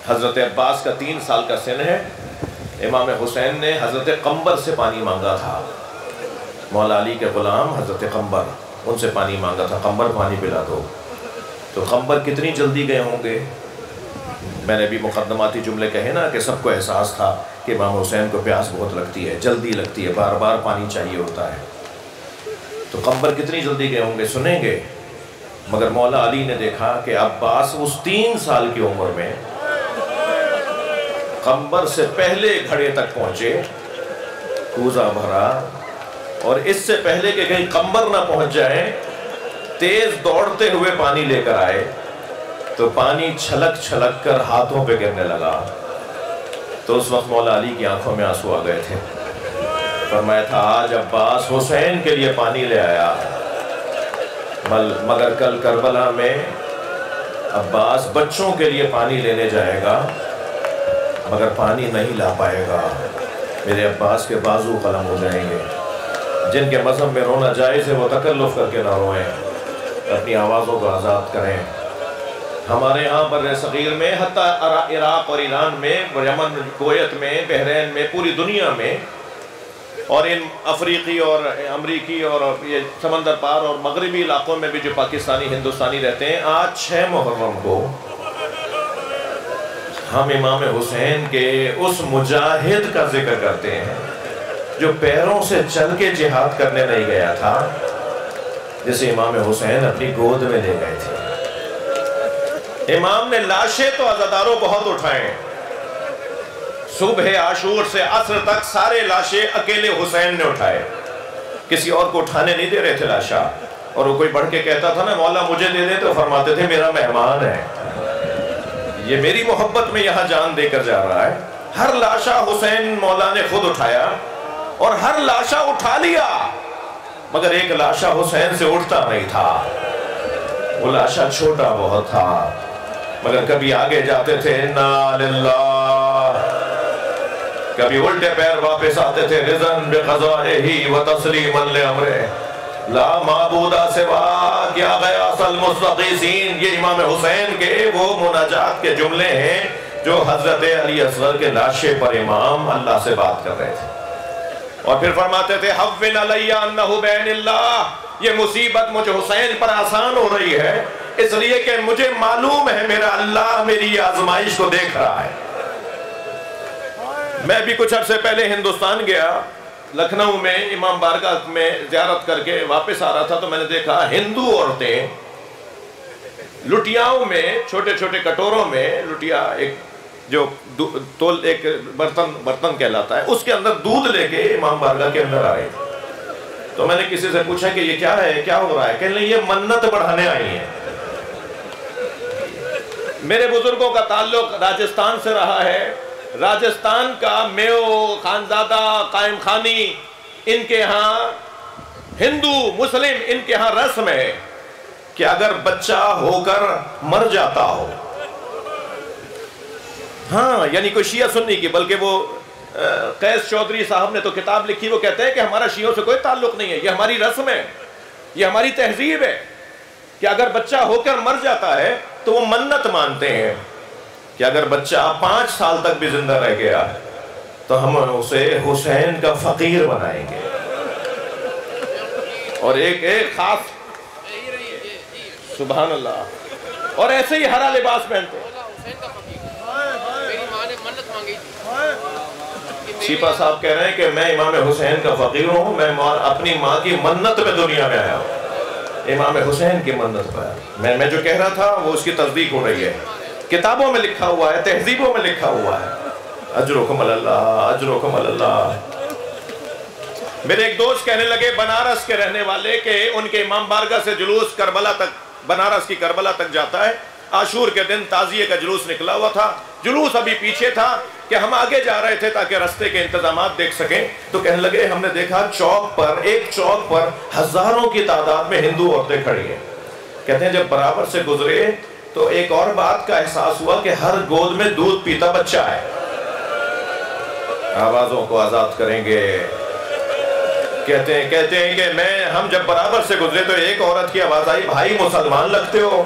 [SPEAKER 2] حضرت عباس کا 3 سال کا سن ہے، امام حسین نے حضرت قمبر سے پانی مانگا تھا، مولا علی کے غلام حضرت قمبر، ان سے پانی مانگا تھا، قمبر پانی پلا دو۔ تو قمبر کتنی جلدی گئے ہوں گے؟ میں نے بھی مقدماتی جملے کہے نا کہ سب کو احساس تھا کہ امام حسین کو پیاس بہت لگتی ہے، جلدی لگتی ہے، بار بار پانی چاہیے ہوتا ہے۔ تو قمبر کتنی جلدی گئے ہوں گے؟ سنیں گے۔ مگر مولا علی نے دیکھا کہ عباس اس 3 سال کی عمر میں قمبر سے پہلے گھڑے تک پہنچے، کوزہ بھرا، اور اس سے پہلے کہ کہیں قمبر نہ پہنچ جائے تیز دوڑتے ہوئے پانی لے کر آئے، تو پانی چھلک چھلک کر ہاتھوں پہ گرنے لگا۔ تو اس وقت مولا علی کی آنکھوں میں آنسو آ گئے تھے۔ فرمایا تھا آج عباس حسین کے لیے پانی لے آیا، مگر کل کربلا میں عباس بچوں کے لیے پانی لینے جائے گا، مگر پانی نہیں لا پائے گا۔ میرے عباس کے بازو قلم ہو جائیں گے۔ جن کے مذہب میں رونا جائز ہے وہ تکلف کر کے نہ روئیں، اپنی آوازوں کو آزاد کریں۔ ہمارے ہاں بر صغیر میں، حتیٰ عراق اور ایران میں، یمن، کویت میں، بحرین میں، پوری دنیا میں، اور ان افریقی اور امریکی اور یہ سمندر پار اور مغربی علاقوں میں بھی جو پاکستانی ہندوستانی رہتے ہیں، آج 6 محرم کو ہم امام حسین کے اس مجاہد کا ذکر کرتے ہیں جو پیروں سے چل کے جہاد کرنے نہیں گیا تھا، جسے امام حسین اپنی گود میں لے گئے تھے۔ امام نے لاشیں تو عزاداروں بہت اٹھائیں، صبح عاشور سے عصر تک سارے لاشیں اکیلے حسین نے اٹھائے، کسی اور کو اٹھانے نہیں دے رہے تھے لاشا۔ اور وہ کوئی بڑھ کے کہتا تھا نا مولا مجھے دے دے، تو فرماتے تھے میرا مہمان ہے، یہ میری محبت میں یہاں جان دے کر جا رہا ہے۔ ہر لاشا حسین مولا نے خود اٹھایا، اور ہر لاشا اٹھا لیا، مگر ایک لاشا حسین سے اٹھتا نہیں تھا۔ وہ لاشا چھوٹا بہت تھا، مگر کبھی آگے جاتے تھے انا للہ، کبھی الٹے پیر واپس آتے تھے رضن بقضائہ و تسلیما لامرہ، لا معبود سوا کیا غیاث المستغیثین۔ یہ امام حسین کے وہ مناجات کے جملے ہیں جو حضرت علی اصغر کے لاشے پر امام اللہ سے بات کر رہے تھے اور پھر فرماتے تھے حوّن علی انہ بین اللہ، یہ مصیبت مجھے حسین پر آسان ہو رہی ہے اس لیے کہ مجھے معلوم ہے میرا اللہ میری آزمائش کو دیکھ رہا ہے۔ میں بھی کچھ عرصے پہلے ہندوستان گیا، لکھنؤ میں امام بارگاہ میں زیارت کر کے واپس آ رہا تھا تو میں نے دیکھا ہندو عورتیں لٹیاؤں میں، چھوٹے چھوٹے کٹوروں میں، لٹیا ایک جو ایک برتن کہلاتا ہے، اس کے اندر دودھ لے کے امام بارگاہ کے اندر آئے۔ تو میں نے کسی سے پوچھا کہ یہ کیا ہے، کیا ہو رہا ہے؟ کہنے لگے یہ منت بڑھانے آئی ہیں۔ میرے بزرگوں کا تعلق راجستھان سے رہا ہے، راجستھان کا میو، خانزادہ، قائم خانی، ان کے ہاں ہندو مسلم ان کے ہاں رسم ہے کہ اگر بچہ ہو کر مر جاتا ہو، ہاں یعنی کوئی شیعہ سنی کی، بلکہ وہ قیس چودھری صاحب نے تو کتاب لکھی، وہ کہتے ہیں کہ ہمارا شیعوں سے کوئی تعلق نہیں ہے، یہ ہماری رسم ہے، یہ ہماری تہذیب ہے کہ اگر بچہ ہو کر مر جاتا ہے تو وہ منت مانتے ہیں کہ اگر بچہ 5 سال تک بھی زندہ رہ گیا تو ہم اسے حسین کا فقیر بنائیں گے، اور ایک خاص، سبحان اللہ، اور ایسے ہی ہرا لباس پہنتے ہیں۔ شیپا صاحب کہہ رہے ہیں کہ میں امام حسین کا فقیر ہوں، میں اپنی ماں کی منت پہ دنیا میں آیا ہوں، امام حسین کی منت پہ آیا۔ میں جو کہہ رہا تھا وہ اس کی تصدیق ہو رہی ہے، کتابوں میں لکھا ہوا ہے، تہذیبوں میں لکھا ہوا ہے، اجرکم اللہ، اجرکم اللہ۔ میرے ایک دوست کہنے لگے بنارس کے رہنے والے کہ ان کے امام بارگاہ سے جلوس کربلا تک، بنارس کی کربلا تک جاتا ہے، عاشور کے دن تعزیے کا جلوس نکلا ہوا تھا، جلوس ابھی پیچھے تھا کہ ہم آگے جا رہے تھے تاکہ رستے کے انتظامات دیکھ سکیں، تو کہنے لگے ہم نے دیکھا چوک پر، ایک چوک پر ہزاروں کی تعداد میں ہندو عورتیں کھڑی ہیں۔ کہتے ہیں جب برابر سے گزرے تو ایک اور بات کا احساس ہوا کہ ہر گود میں دودھ پیتا بچہ ہے۔ آوازوں کو آزاد کریں گے، کہتے ہیں کہ ہم جب برابر سے گزرے تو ایک عورت کی آواز آئی، بھائی مسلمان لگتے ہو؟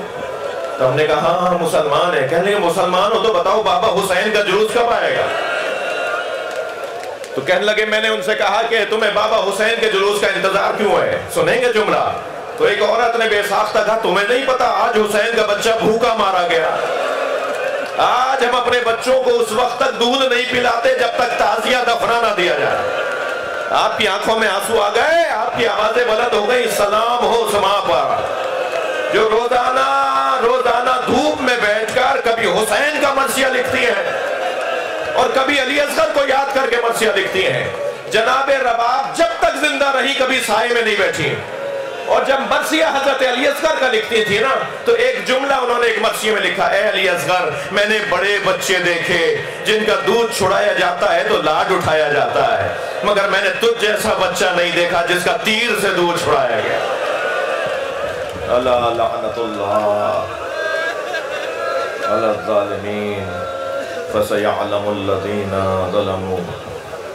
[SPEAKER 2] تو ہم نے کہا ہاں مسلمان ہے۔ کہنے لگے مسلمان ہو تو بتاؤ بابا حسین کا جلوس کب آئے گا؟ تو کہنے لگے میں نے ان سے کہا کہ تمہیں بابا حسین کے جلوس کا انتظار کیوں ہے؟ سنیں گے جملہ؟ تو ایک عورت نے بے ساختہ کہا تمہیں نہیں پتا آج حسین کا بچہ بھوکا مارا گیا، آج ہم اپنے بچوں کو اس وقت تک دودھ نہیں پلاتے جب تک تعزیہ دفنا نہ دیا جائے۔ آپ کی آنکھوں میں آنسو آ گئے، آپ کی آوازیں بلند ہو گئی، سلام ہو سما پر جو روزانہ دھوپ میں بیٹھ کر کبھی حسین کا مرثیہ لکھتی ہیں اور کبھی علی اصغر کو یاد کر کے مرثیہ لکھتی ہیں۔ جناب رباب جب تک زندہ رہی کبھی سائے میں نہیں بیٹھی، اور جب مرثیہ حضرت علی اصغر کا لکھتی تھی نا تو ایک جملہ انہوں نے ایک مرثیے میں لکھا، اے علی اصغر میں نے بڑے بچے دیکھے جن کا دودھ چھڑایا جاتا ہے تو لاڈ اٹھایا جاتا ہے، مگر میں نے تجھ جیسا بچہ نہیں دیکھا جس کا تیر سے دودھ چھڑایا گیا۔ اللہ لعنت اللہ علی الظالمین فسیعلم الذین ظلموا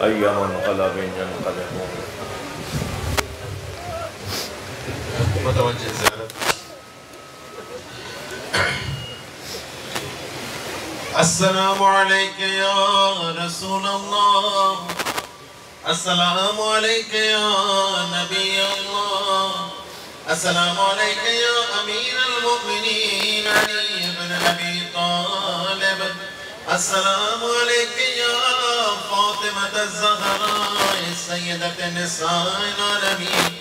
[SPEAKER 2] ای منقلب ینقلبون۔
[SPEAKER 5] متوجہ زیارت۔ السلام علیکہ یا رسول اللہ، السلام علیکہ یا نبی اللہ، السلام علیکہ یا امیر المؤمنین علی بن ابی طالب، السلام علیکہ یا فاطمة الزہراء سیدۃ نساء العالمین،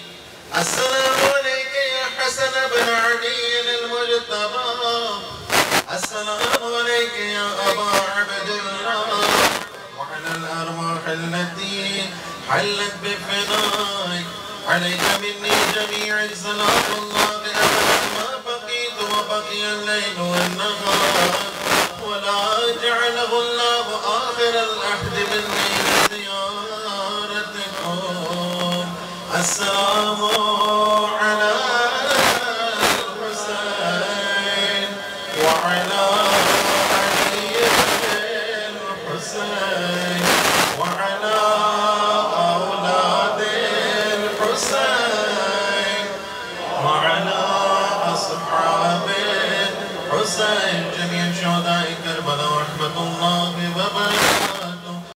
[SPEAKER 5] السلام علیکہ یا حسن بن علی المجتبی، السلام علیکہ یا ابا عبداللہ، وعلی الارواح التي حلت بفنائك عليك مني جميع صلاة الله أبدا ما بقيت وبقي الليل والنهار ولا جعله الله آخر العهد مني لزيارتكم. السلام على الحسين وعلى علي الحسين وعلى أولاد الحسين.